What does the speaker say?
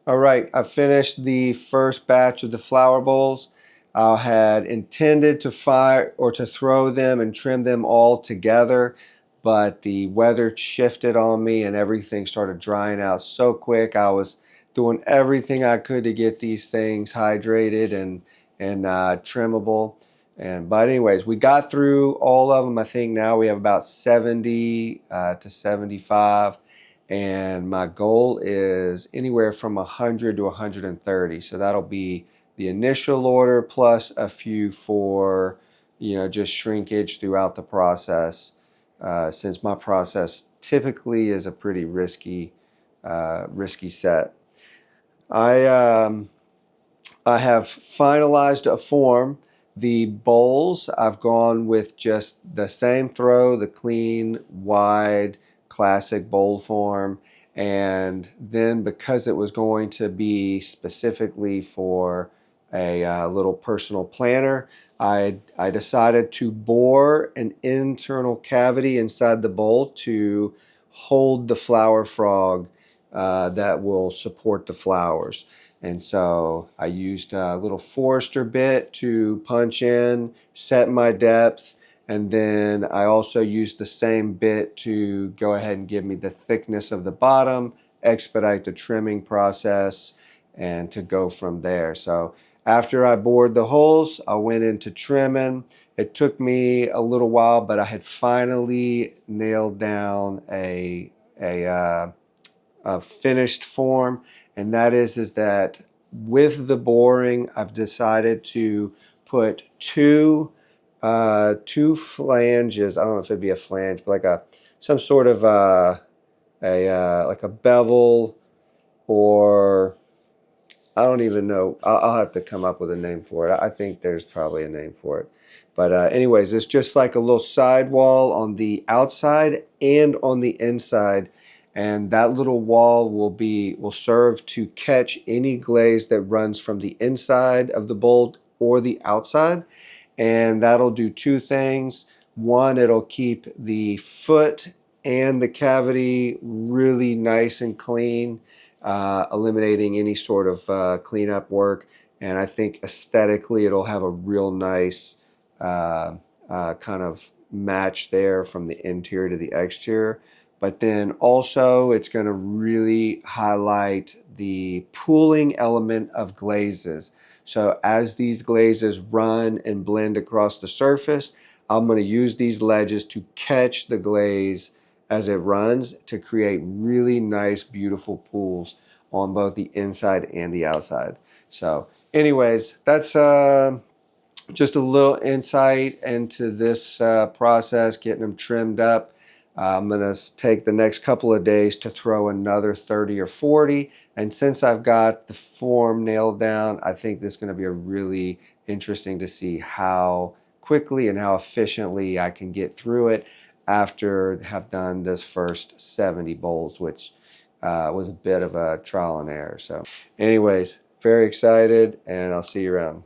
All right, I finished the first batch of the flower bowls. I had intended to fire or to throw them and trim them all together, but the weather shifted on me and everything started drying out so quick. I was doing everything I could to get these things hydrated and trimmable. But anyways, we got through all of them. I think now we have about 70 to 75. And my goal is anywhere from 100 to 130. So that'll be the initial order plus a few for, just shrinkage throughout the process. Since my process typically is a pretty risky set. I um, I have finalized a form. The bowls, I've gone with just the same throw, the clean, wide, classic bowl form. And then because it was going to be specifically for a little personal planner, I decided to bore an internal cavity inside the bowl to hold the flower frog that will support the flowers. And so I used a little Forester bit to punch in, set my depth, and then I also used the same bit to go ahead and give me the thickness of the bottom, expedite the trimming process, and to go from there. So after I bored the holes, I went into trimming. It took me a little while, but I had finally nailed down a finished form, and that is that with the boring, I've decided to put two flanges. I don't know if it'd be a flange, but like some sort of like a bevel, or I don't even know. I'll have to come up with a name for it. I think there's probably a name for it. But anyways, it's just like a little sidewall on the outside and on the inside. And that little wall will serve to catch any glaze that runs from the inside of the bowl or the outside. And that'll do two things. One, it'll keep the foot and the cavity really nice and clean, eliminating any sort of cleanup work. And I think aesthetically it'll have a real nice kind of match there from the interior to the exterior. But then also it's going to really highlight the pooling element of glazes. So as these glazes run and blend across the surface, I'm going to use these ledges to catch the glaze as it runs to create really nice, beautiful pools on both the inside and the outside. So anyways, that's just a little insight into this process, getting them trimmed up. I'm going to take the next couple of days to throw another 30 or 40. And since I've got the form nailed down, I think this is going to be a really interesting to see how quickly and how efficiently I can get through it after have done this first 70 bowls, which was a bit of a trial and error. So anyways, very excited, and I'll see you around.